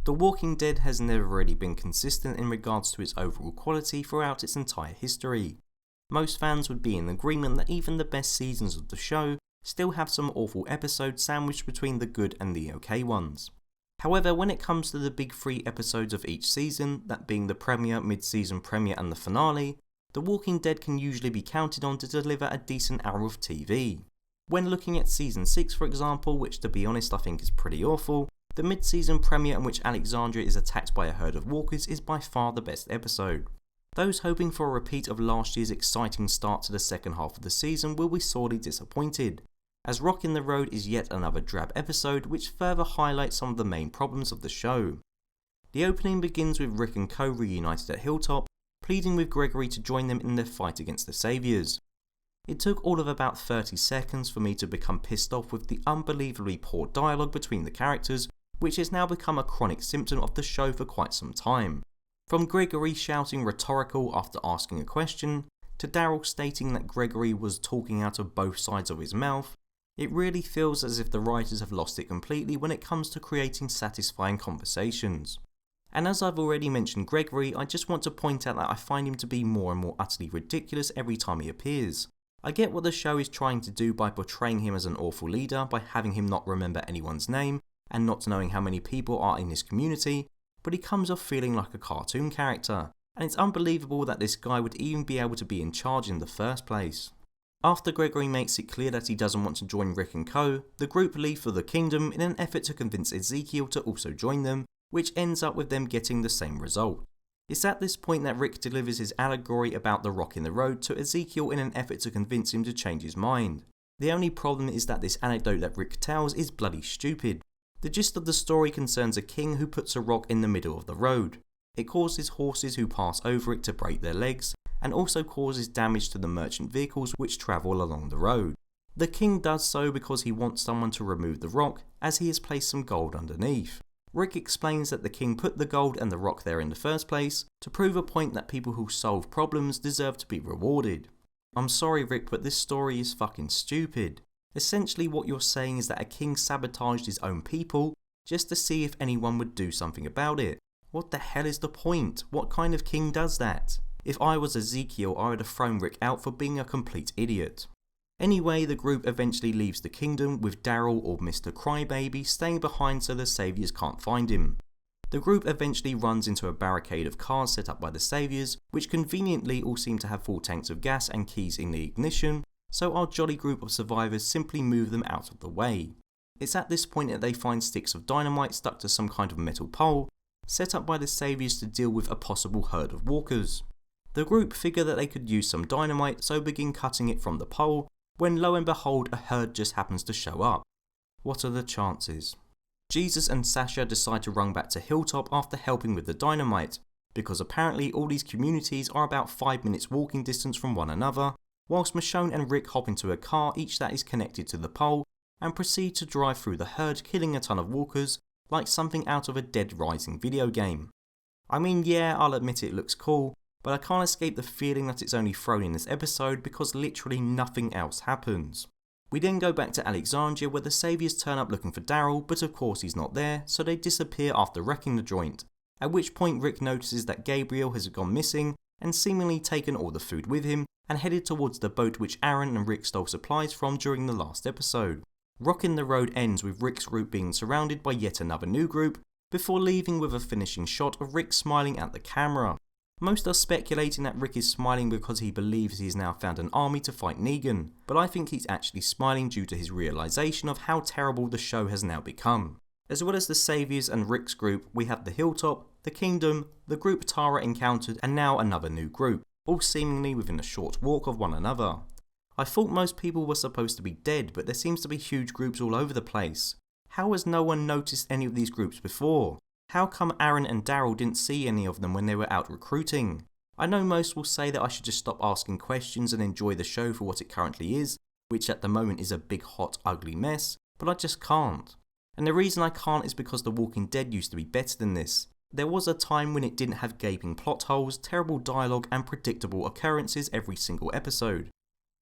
The Walking Dead has never really been consistent in regards to its overall quality throughout its entire history. Most fans would be in agreement that even the best seasons of the show still have some awful episodes sandwiched between the good and the okay ones. However, when it comes to the big 3 episodes of each season, that being the premiere, mid-season premiere and the finale, The Walking Dead can usually be counted on to deliver a decent hour of TV. When looking at season 6 for example, which to be honest I think is pretty awful, the mid-season premiere in which Alexandria is attacked by a herd of walkers is by far the best episode. Those hoping for a repeat of last year's exciting start to the second half of the season will be sorely disappointed, as Rockin' the Road is yet another drab episode which further highlights some of the main problems of the show. The opening begins with Rick and Co reunited at Hilltop, pleading with Gregory to join them in their fight against the Saviours. It took all of about 30 seconds for me to become pissed off with the unbelievably poor dialogue between the characters, which has now become a chronic symptom of the show for quite some time. From Gregory shouting rhetorical after asking a question, to Daryl stating that Gregory was talking out of both sides of his mouth, it really feels as if the writers have lost it completely when it comes to creating satisfying conversations. And as I've already mentioned Gregory, I just want to point out that I find him to be more and more utterly ridiculous every time he appears. I get what the show is trying to do by portraying him as an awful leader, by having him not remember anyone's name, and not knowing how many people are in his community, but he comes off feeling like a cartoon character, and it's unbelievable that this guy would even be able to be in charge in the first place. After Gregory makes it clear that he doesn't want to join Rick and Co, the group leave for the Kingdom in an effort to convince Ezekiel to also join them, which ends up with them getting the same result. It's at this point that Rick delivers his allegory about the rock in the road to Ezekiel in an effort to convince him to change his mind. The only problem is that this anecdote that Rick tells is bloody stupid. The gist of the story concerns a king who puts a rock in the middle of the road. It causes horses who pass over it to break their legs, and also causes damage to the merchant vehicles which travel along the road. The king does so because he wants someone to remove the rock, as he has placed some gold underneath. Rick explains that the king put the gold and the rock there in the first place to prove a point that people who solve problems deserve to be rewarded. I'm sorry Rick, but this story is fucking stupid. Essentially what you're saying is that a king sabotaged his own people just to see if anyone would do something about it. What the hell is the point? What kind of king does that? If I was Ezekiel, I would have thrown Rick out for being a complete idiot. Anyway, the group eventually leaves the Kingdom with Daryl, or Mr. Crybaby, staying behind so the Saviours can't find him. The group eventually runs into a barricade of cars set up by the Saviours, which conveniently all seem to have full tanks of gas and keys in the ignition, so our jolly group of survivors simply move them out of the way. It's at this point that they find sticks of dynamite stuck to some kind of metal pole, set up by the Saviours to deal with a possible herd of walkers. The group figure that they could use some dynamite, so begin cutting it from the pole, when lo and behold a herd just happens to show up. What are the chances? Jesus and Sasha decide to run back to Hilltop after helping with the dynamite, because apparently all these communities are about 5 minutes walking distance from one another, whilst Michonne and Rick hop into a car each that is connected to the pole and proceed to drive through the herd, killing a ton of walkers like something out of a Dead Rising video game. I mean, yeah, I'll admit it looks cool, but I can't escape the feeling that it's only thrown in this episode because literally nothing else happens. We then go back to Alexandria where the Saviours turn up looking for Daryl, but of course he's not there, so they disappear after wrecking the joint, at which point Rick notices that Gabriel has gone missing and seemingly taken all the food with him and headed towards the boat which Aaron and Rick stole supplies from during the last episode. Rockin' the Road ends with Rick's group being surrounded by yet another new group, before leaving with a finishing shot of Rick smiling at the camera. Most are speculating that Rick is smiling because he believes he has now found an army to fight Negan, but I think he's actually smiling due to his realisation of how terrible the show has now become. As well as the Saviours and Rick's group, we have the Hilltop, the Kingdom, the group Tara encountered, and now another new group, all seemingly within a short walk of one another. I thought most people were supposed to be dead, but there seems to be huge groups all over the place. How has no one noticed any of these groups before? How come Aaron and Daryl didn't see any of them when they were out recruiting? I know most will say that I should just stop asking questions and enjoy the show for what it currently is, which at the moment is a big hot ugly mess, but I just can't. And the reason I can't is because The Walking Dead used to be better than this. There was a time when it didn't have gaping plot holes, terrible dialogue and predictable occurrences every single episode.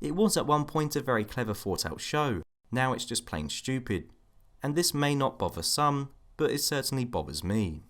It was at one point a very clever thought out show, now it's just plain stupid. And this may not bother some, but it certainly bothers me.